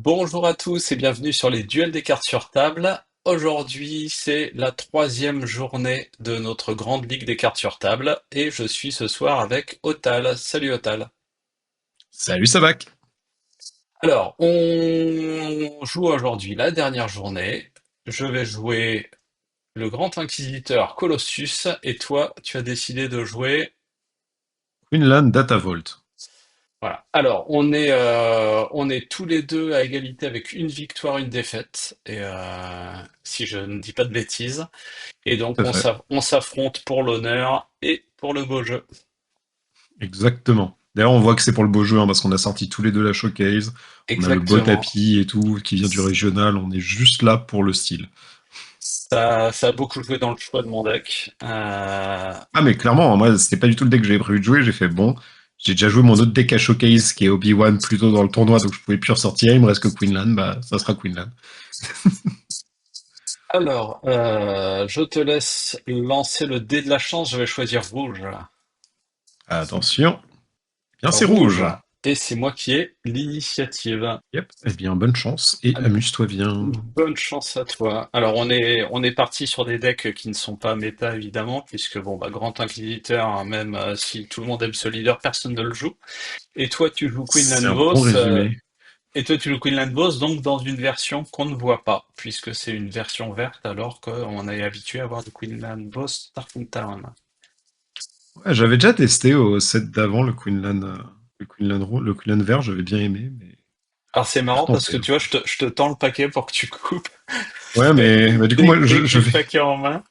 Bonjour à tous et bienvenue sur les duels des cartes sur table. Aujourd'hui, c'est la troisième journée de notre grande ligue des cartes sur table et je suis ce soir avec Otal. Salut Otal. Salut Sabac. Alors, on joue aujourd'hui la dernière journée. Je vais jouer le Grand Inquisiteur Colossus et toi, tu as décidé de jouer. Queenland Data Vault. Voilà. Alors, on est tous les deux à égalité avec une victoire, une défaite. Et si je ne dis pas de bêtises. Et donc, Tout à fait. on s'affronte pour l'honneur et pour le beau jeu. Exactement. D'ailleurs, on voit que c'est pour le beau jeu, hein, parce qu'on a sorti tous les deux la showcase. On a le beau Exactement. tapis et tout, qui vient du régional. On est juste là pour le style. Ça a beaucoup joué dans le choix de mon deck. Ah, mais clairement, moi, c'était pas du tout le deck que j'avais prévu de jouer. J'ai fait bon. J'ai déjà joué mon autre deck à showcase, qui est Obi-Wan, plutôt dans le tournoi, donc je pouvais plus ressortir. Il me reste que Queenland, bah, ça sera Queenland. alors, je te laisse lancer le dé de la chance. Je vais choisir rouge. Attention. Bien, c'est Rouge. rouge. Et c'est moi qui ai l'initiative. Yep. Eh bien, bonne chance et amuse-toi bien. Bonne chance à toi. Alors on est parti sur des decks qui ne sont pas méta évidemment, puisque bon bah Grand Inquisiteur, hein, même si tout le monde aime ce leader, personne ne le joue. Et toi tu joues C'est Queenland un bon Vos, résumé. et toi tu joues Queenland Vos, donc dans une version qu'on ne voit pas, puisque c'est une version verte alors qu'on est habitué à avoir du Queenland Vos Starting Town. Ouais, j'avais déjà testé au set d'avant le Queenland vert, j'avais bien aimé, mais Alors c'est j'ai marrant parce retenté, que hein. tu vois, je te tends le paquet pour que tu coupes. Ouais, mais bah, du coup Dès que j'ai le paquet en main,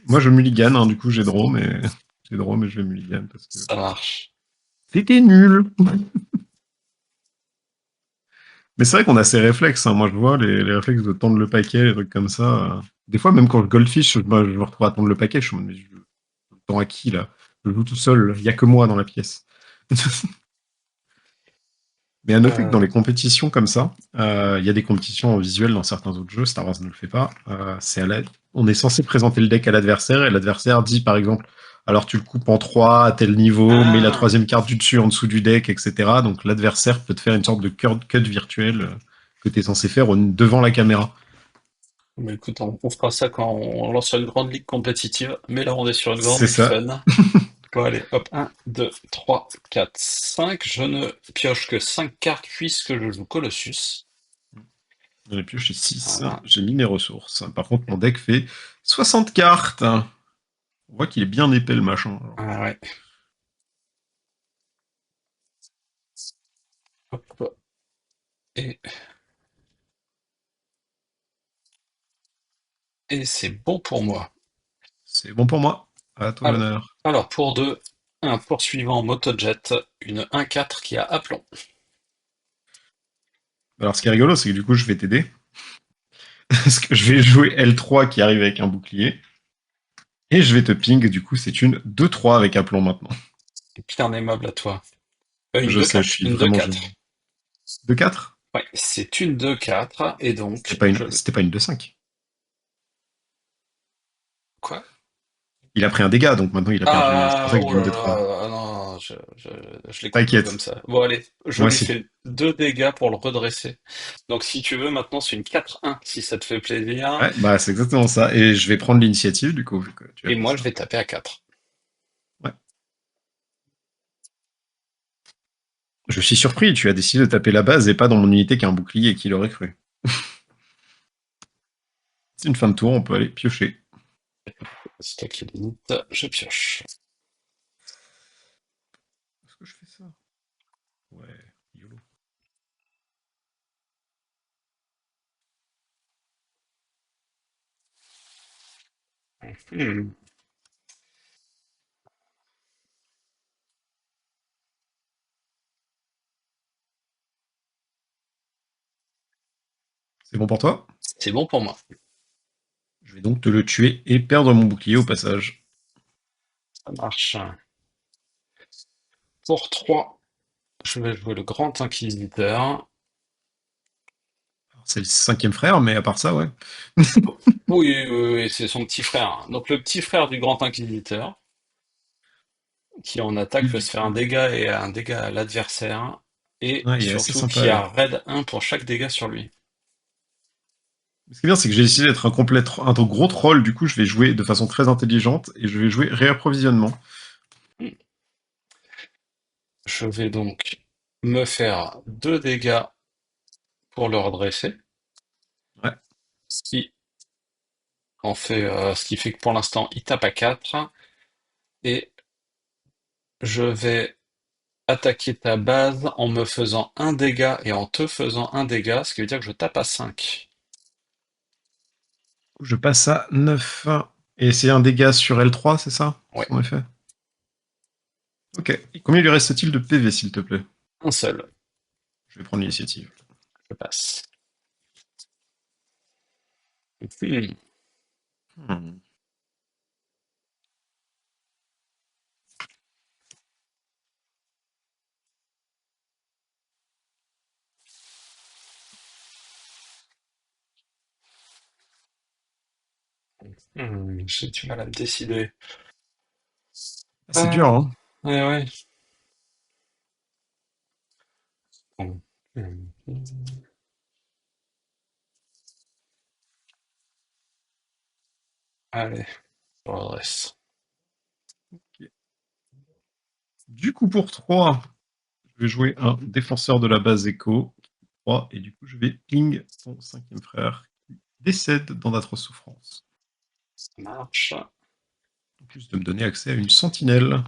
moi je mulligan, hein, du coup j'ai draw, mais je vais mulligan parce que ça marche. c'était nul. Mais c'est vrai qu'on a ces réflexes, hein. Moi je vois les réflexes de tendre le paquet, les trucs comme ça. Des fois même quand je goldfish, je me retrouve à tendre le paquet, je suis en mode, mais je le tends à qui là? Je joue tout seul, il y a que moi dans la pièce. Mais à noter que dans Euh, les compétitions comme ça, il y a des compétitions en visuel dans certains autres jeux, Star Wars ne le fait pas. On est censé présenter le deck à l'adversaire et l'adversaire dit par exemple, alors tu le coupes en trois à tel niveau, mets la Ah, troisième carte du dessus en dessous du deck, etc. Donc l'adversaire peut te faire une sorte de cut virtuel que tu es censé faire devant la caméra. mais écoute, on fera ça quand on lancera une grande ligue compétitive. Mais là, on est sur une grande C'est ligue ça. fun. Bon, allez, hop, un, 2, 3, 4, 5. Je ne pioche que 5 cartes puisque je joue Colossus. J'en ai pioché 6, Voilà. j'ai mis mes ressources. Par contre, mon deck fait 60 cartes. On voit qu'il est bien épais le machin. Ah ouais. Hop. Et, et c'est bon pour moi. C'est bon pour moi. À toi Alors, l'honneur. alors pour deux, un poursuivant Motojet, une 1-4 qui a aplomb. Alors, ce qui est rigolo, c'est que du coup, je vais t'aider. Parce que je vais jouer L3 qui arrive avec un bouclier. Et je vais te ping, du coup, c'est une 2-3 avec aplomb maintenant. Et un aimable à toi. Une Je sais, je 2-4. suis Une vraiment 2-4. généreux. 2-4. Ouais, c'est une 2-4. Et C'était donc, pas une, c'était pas une 2-5. Quoi? Il a pris un dégât, donc maintenant il a perdu. C'est pour Ah, ça que je oh dis une là 2-3. là, ah non, je les coupe pas comme T'inquiète. ça. Bon, allez, je Moi, lui c'est. fais 2 dégâts pour le redresser. Donc, si tu veux, maintenant, c'est une 4-1, si ça te fait plaisir. Ouais, bah, c'est exactement ça. Et je vais prendre l'initiative, du coup, vu que tu as Et fait moi, je ça. vais taper à 4. Ouais. Je suis surpris, tu as décidé de taper la base et pas dans mon unité qui a un bouclier, qui l'aurait cru. C'est une fin de tour, on peut aller piocher. C'est toi qui limite, je pioche. Est-ce que je fais ça? Ouais, YOLO. Hmm. C'est bon pour toi? C'est bon pour moi. Je vais donc te le tuer et perdre mon bouclier au passage. Ça marche. Pour 3, je vais jouer le Grand Inquisiteur. Alors, c'est le cinquième frère, mais à part ça, ouais. Oui, oui, oui, c'est son petit frère. Donc, le petit frère du Grand Inquisiteur, qui en attaque Oui, peut du se faire un coup. dégât et un dégât à l'adversaire. et Ouais, il est assez surtout sympa, qui lui. a raid 1 pour chaque dégât sur lui. Ce qui est bien, c'est que j'ai décidé d'être un gros troll, du coup, je vais jouer de façon très intelligente et je vais jouer réapprovisionnement. Je vais donc me faire 2 dégâts pour le redresser, Ouais. ce qui ce qui fait que pour l'instant il tape à 4 et je vais attaquer ta base en me faisant un dégât et en te faisant un dégât, ce qui veut dire que je tape à 5. Je passe à 9. Et c'est un dégât sur L3, c'est ça? Ouais, En effet. Ok. Et combien lui reste-t-il de PV, s'il te plaît? un seul, Je vais prendre l'initiative. je passe. Hmm. Hmm. J'ai du mal à me décider. Ah, c'est dur, Ah, hein? ouais, ouais. Bon. Hmm. Allez, je redresse. Ok. Du coup, pour 3, je vais jouer un défenseur de la base Echo. 3, et du coup, je vais ping ton cinquième frère qui décède dans d'atroces souffrances. Ça marche. En plus de me donner accès à une sentinelle.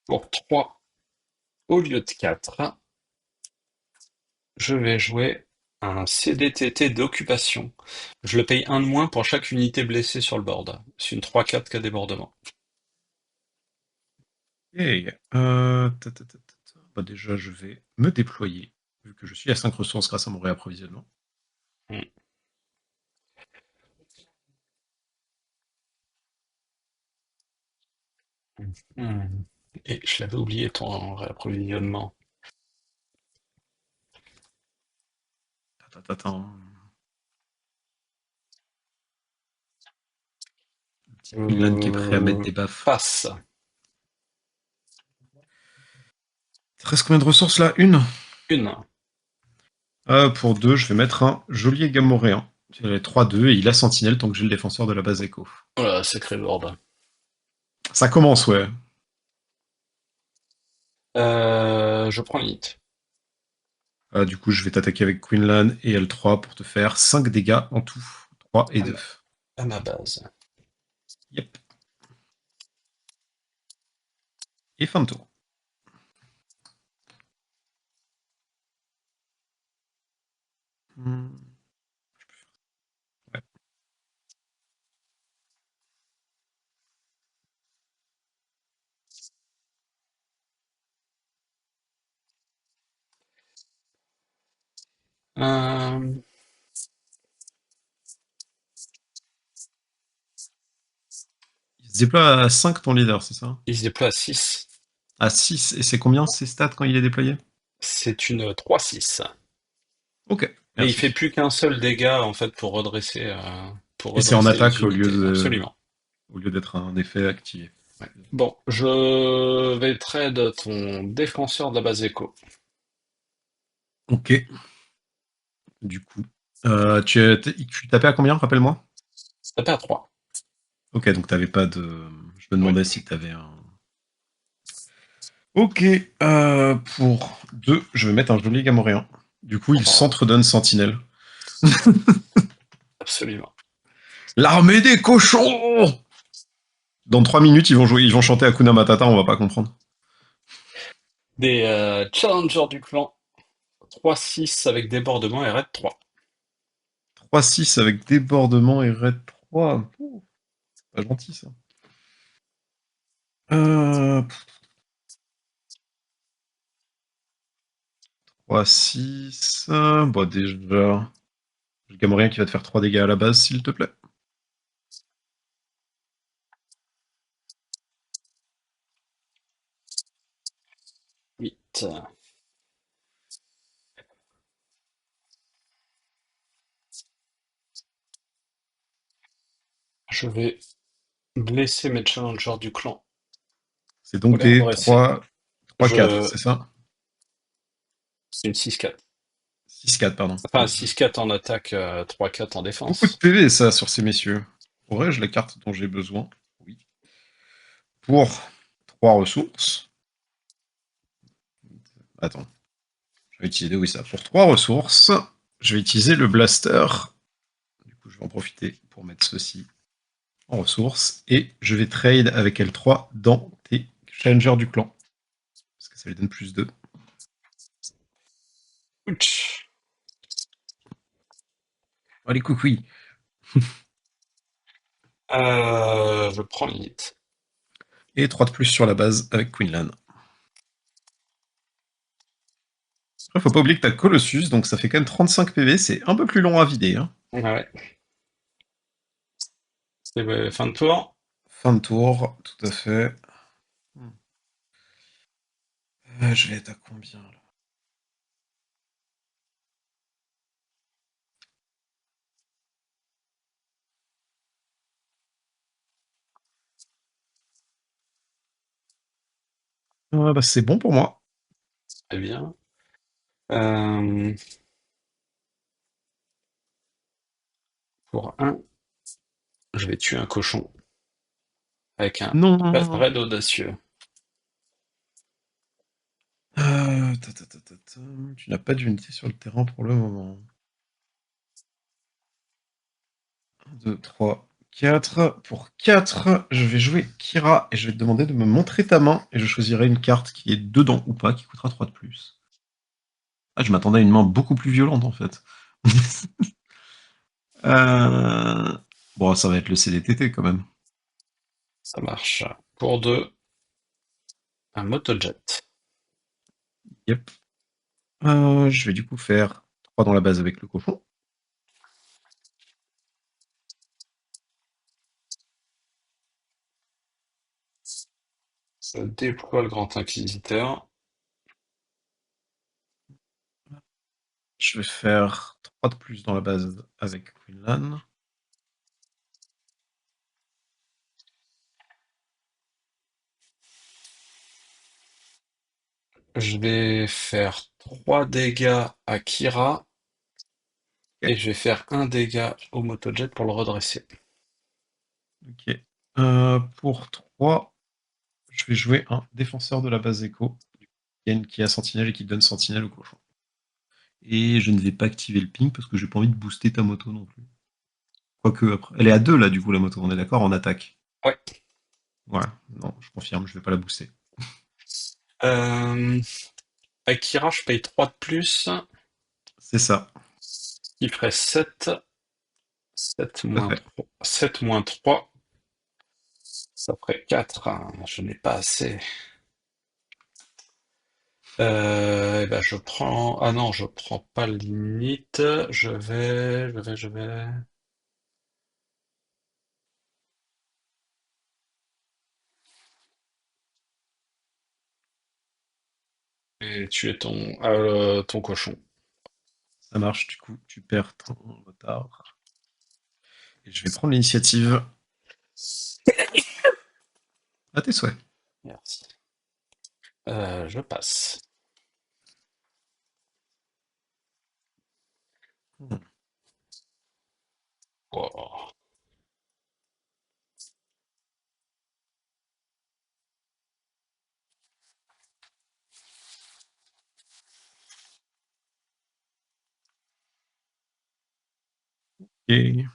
Pour 3 au lieu de 4, je vais jouer un CDTT d'occupation. Je le paye un de moins pour chaque unité blessée sur le board. C'est une 3-4 cas débordement. Et bah déjà, je vais me déployer, vu que je suis à 5 ressources grâce à mon réapprovisionnement. Hmm. Hmm. Et je l'avais oublié ton réapprovisionnement. Tatatatam. Le petit Quinlan qui est prêt à mettre Euh, des baffes. Passe. Il te reste combien de ressources là? Une? Une. Pour 2, je vais mettre un geôlier gamoréen. Il a 3-2 et il a sentinelle tant que j'ai le défenseur de la base Echo. Voilà, sacré board. Ça commence, ouais. Je prends l'init. Du coup, je vais t'attaquer avec Quinlan et L3 pour te faire 5 dégâts en tout. 3 et À 2. ma, à ma base. Yep. Et fin de tour. Hmm. Ouais. Euh, Il se déploie à 5 ton leader, c'est ça? il se déploie à 6. À 6. Et c'est combien ses stats quand il est déployé? C'est une 3-6. Ok, Mais il fait merci. plus qu'un seul dégât en fait pour Et c'est en redresser les attaque unités. Absolument. au lieu d'être un effet activé. Ouais. Bon, je vais trade ton défenseur de la base écho. Ok, du coup. Tu tapais à combien, rappelle-moi? Taper à 3. Ok, donc t'avais pas de. Je me Ouais. demandais si t'avais un. Ok, pour 2, je vais mettre un joli gamoréen. Du coup, il Oh, s'entre-donne sentinelle. absolument. L'armée des cochons! Dans 3 minutes, ils vont chanter Hakuna Matata, on va pas comprendre. Des challengers du clan. 3-6 avec débordement et raid 3. 3-6 avec débordement et raid 3. Ouh, pas gentil ça. Euh, 3-6. Bon, déjà. Le gamoréen qui va te faire 3 dégâts à la base, s'il te plaît. 8. Je vais blesser mes challengers du clan. C'est Faut donc les des redresser. 3-4, Je... c'est ça? C'est une 6-4. 6-4, pardon. Enfin, 6-4 en attaque, 3-4 en Beaucoup de défense. PV, ça, sur ces messieurs. Aurais-je la carte dont j'ai besoin? Oui. Pour 3 ressources. Attends. Je vais utiliser, oui, ça. Pour 3 ressources, je vais utiliser le blaster. Du coup, je vais en profiter pour mettre ceci en ressources. Et je vais trade avec L3 dans tes challengers du clan. Parce que ça lui donne plus 2. Ouch. Allez, coucou. Je prends l'init. Et 3 de plus sur la base avec Queenland. Après, faut pas oublier que t'as Colossus, donc ça fait quand même 35 PV. C'est un peu plus long à vider. Hein. Ouais. C'est fin de tour. Fin de tour, tout à fait. Je vais être à combien là? Ouais, bah, c'est bon pour moi. Très bien. Euh, pour un, je vais tuer un cochon avec un Non. raid audacieux. Tu n'as pas d'unité sur le terrain pour le moment. 2, 3, 4. Pour 4, je vais jouer Kira et je vais te demander de me montrer ta main et je choisirai une carte qui est dedans ou pas, qui coûtera 3 de plus. Ah, je m'attendais à une main beaucoup plus violente en fait. Euh, Bon, ça va être le CDTT quand même. Ça marche. Pour deux, un motojet. Yep. Je vais du coup faire 3 dans la base avec le cochon. Je déploie le grand inquisiteur. Je vais faire 3 de plus dans la base avec Queenlan. Je vais faire 3 dégâts à Kira Ok. et je vais faire un dégât au motojet pour le redresser. Ok. Pour 3, je vais jouer un défenseur de la base Echo qui a Sentinelle et qui donne Sentinelle au cochon. Et je ne vais pas activer le ping parce que j'ai pas envie de booster ta moto non plus. Quoique, après. Elle est à 2 là, du coup, la moto, on est d'accord, en attaque. Ouais. Ouais, non, je confirme, je vais pas la booster. Euh, à Kira, je paye 3 de plus, C'est ça, qui ferait 7. 7 tout à moins fait. 3. 7 moins 3, ça ferait 4. Hein. Je n'ai pas assez. Eh ben je prends. Ah non, je prends pas le limit. Je vais. Et tuer ton cochon. Ça marche, du coup, tu perds ton motard. Et je vais prendre l'initiative à tes souhaits. Merci. Je passe. Oh. Ok.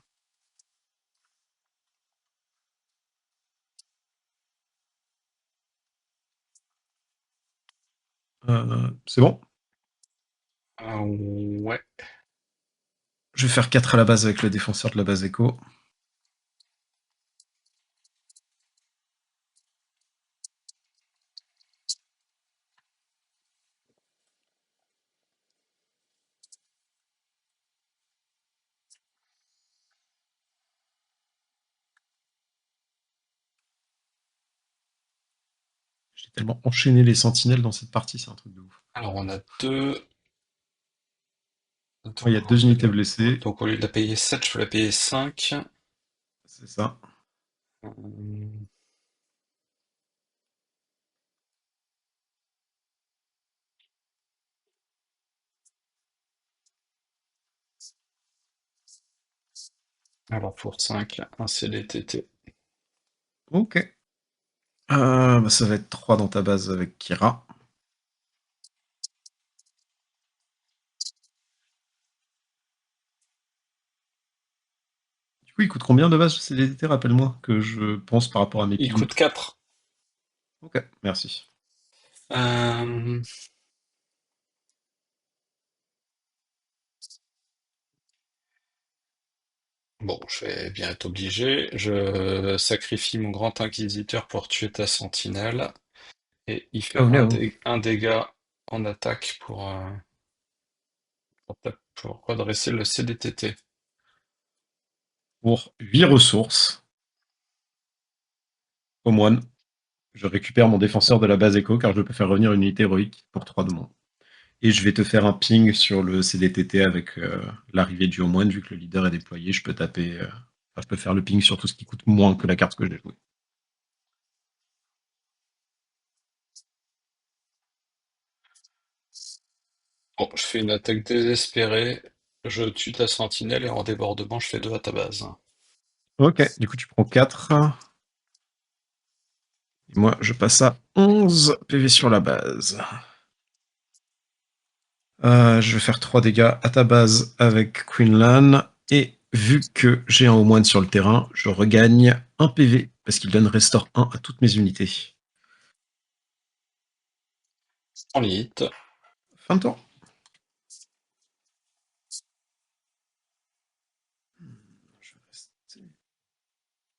C'est bon. Ouais. Je vais faire 4 à la base avec le défenseur de la base Echo. J'ai tellement enchaîné les sentinelles dans cette partie, c'est un truc de ouf. Alors on a deux. Ouais, il y a 2 unités blessées, Donc au lieu de la payer 7, je peux la payer 5. c'est ça. Alors pour 5, un CDTT. Ok. Bah, ça va être 3 dans ta base avec Kira. Du coup, il coûte combien de base ce CDT, rappelle-moi, que je pense par rapport à mes Il pings. coûte 4. Ok, merci. Euh, Bon, je vais bien être obligé. Je sacrifie mon grand inquisiteur pour tuer ta sentinelle. Et il fait Oh no. un dégât en attaque pour redresser le CDTT. Pour 8 ressources, au moine, je récupère mon défenseur de la base écho car je peux faire revenir une unité héroïque pour 3 de moins. Et je vais te faire un ping sur le CDTT avec l'arrivée du Homoine, vu que le leader est déployé, je peux taper. Enfin, je peux faire le ping sur tout ce qui coûte moins que la carte que j'ai jouée. Bon, je fais une attaque désespérée. Je tue ta sentinelle et en débordement, je fais 2 à ta base. Ok, du coup tu prends 4. Et moi je passe à 11 PV sur la base. Je vais faire 3 dégâts à ta base avec Queenlan. Et vu que j'ai un Homoine sur le terrain, je regagne 1 PV parce qu'il donne Restore 1 à toutes mes unités. En limite. Fin de tour.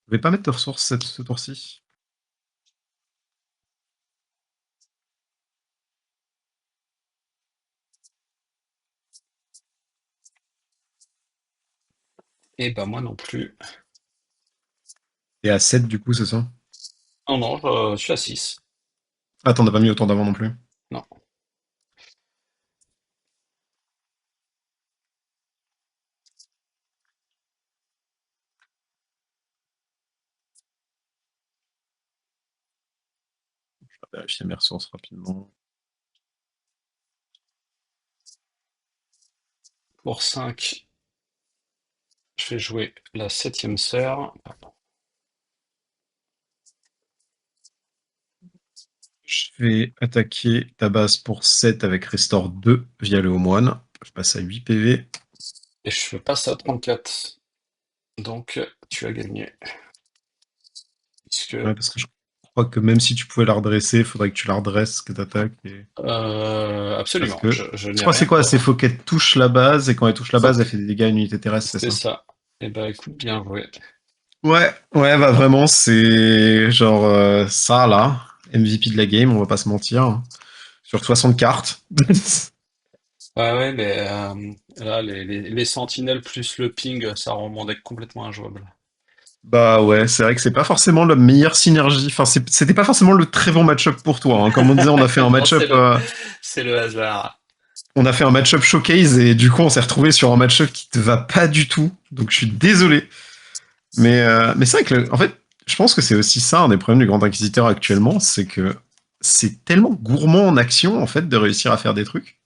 Je vais pas mettre de ressources ce tour-ci. Et bah moi non plus. Et à 7 du coup, c'est ça? Non, non, je suis à 6. Ah, t'en as pas mis autant d'avant non plus. Non. Je vais vérifier mes ressources rapidement. Pour 5, je vais jouer la 7e sœur. Je vais attaquer ta base pour 7 avec Restore 2 via le Homoine. Je passe à 8 PV. Et je passe à 34. Donc, tu as gagné. Puisque, Ouais, parce que je crois que même si tu pouvais la redresser, il faudrait que tu la redresses, que t'attaques. Parce absolument, que je je n'ai crois que c'est rien quoi? C'est contre. faut qu'elle touche la base, et quand elle touche la Faut base, elle que... fait des dégâts à une unité terrestre, c'est C'est ça? ça. Eh ben, écoute, bien joué. Ouais, ouais, bah vraiment, c'est genre ça là, MVP de la game, on va pas se mentir. Sur 60 cartes. Ouais, ouais, mais là, les sentinelles plus le ping, ça rend mon deck complètement injouable. Bah ouais, c'est vrai que c'est pas forcément la meilleure synergie. Enfin, c'était pas forcément le très bon match-up pour toi, hein. Comme on disait, Non, c'est le hasard. on a fait un match-up showcase et du coup, on s'est retrouvé sur un match-up qui te va pas du tout. Donc, je suis désolé. Mais c'est vrai que, en fait, je pense que c'est aussi ça un des problèmes du Grand Inquisiteur actuellement, c'est que c'est tellement gourmand en action, en fait, de réussir à faire des trucs.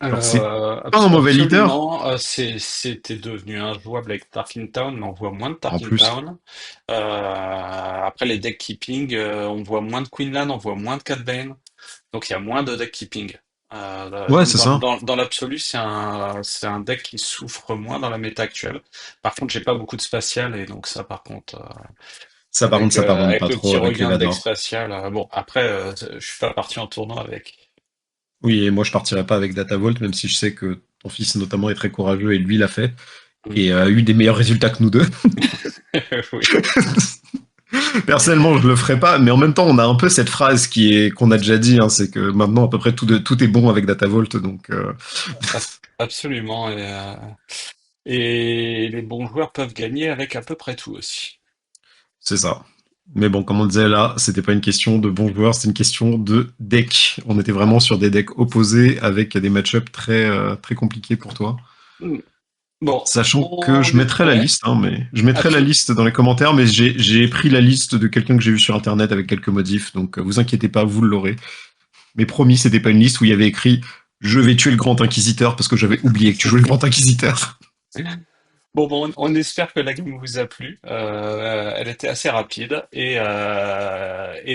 Genre, c'est pas un mauvais leader, Absolument, c'était devenu injouable avec Tarkin Town, mais on voit moins de en Tarkin plus. Town. Après les deck keeping, on voit moins de Queenland, on voit moins de Cat Bane, donc il y a moins de deck keeping. Ouais, Donc c'est ça. dans l'absolu, c'est un deck qui souffre moins dans la méta actuelle. Par contre, j'ai pas beaucoup de spatial et donc ça, par contre, Ça, par contre, ça pardonne avec pas le trop petit avec les regain de deck Vador. spatial, bon après, je suis pas parti en tournoi avec. Oui, et moi, je partirais pas avec Datavolt, même si je sais que ton fils, notamment, est très courageux et lui l'a fait. Mm. Et a eu des meilleurs résultats que nous deux. Oui, Personnellement, je le ferai pas, mais en même temps, on a un peu cette phrase qu'on a déjà dit, hein, c'est que maintenant à peu près tout est bon avec Datavolt, donc absolument. Et les bons joueurs peuvent gagner avec à peu près tout aussi. c'est ça. Mais bon, comme on disait là, c'était pas une question de bons joueurs, c'est une question de deck. On était vraiment sur des decks opposés avec des match-ups très compliqués pour toi. Mm. Bon, Sachant que je mettrai la ouais, liste, hein, mais je mettrai la absolument. liste dans les commentaires, mais j'ai pris la liste de quelqu'un que j'ai vu sur internet avec quelques modifs, donc vous inquiétez pas, vous l'aurez. Mais promis, c'était pas une liste où il y avait écrit je vais tuer le Grand Inquisiteur parce que j'avais oublié que tu jouais le Grand Inquisiteur. Bon, on espère que la game vous a plu. Elle était assez rapide et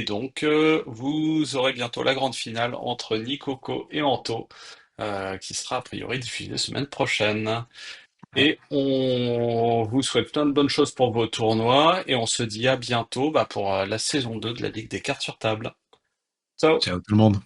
donc vous aurez bientôt la grande finale entre Nikoko et Anto, qui sera a priori diffusée semaine prochaine. Ouais. Et on vous souhaite plein de bonnes choses pour vos tournois et on se dit à bientôt pour la saison 2 de la Ligue des cartes sur table. Ciao! Ciao tout le monde.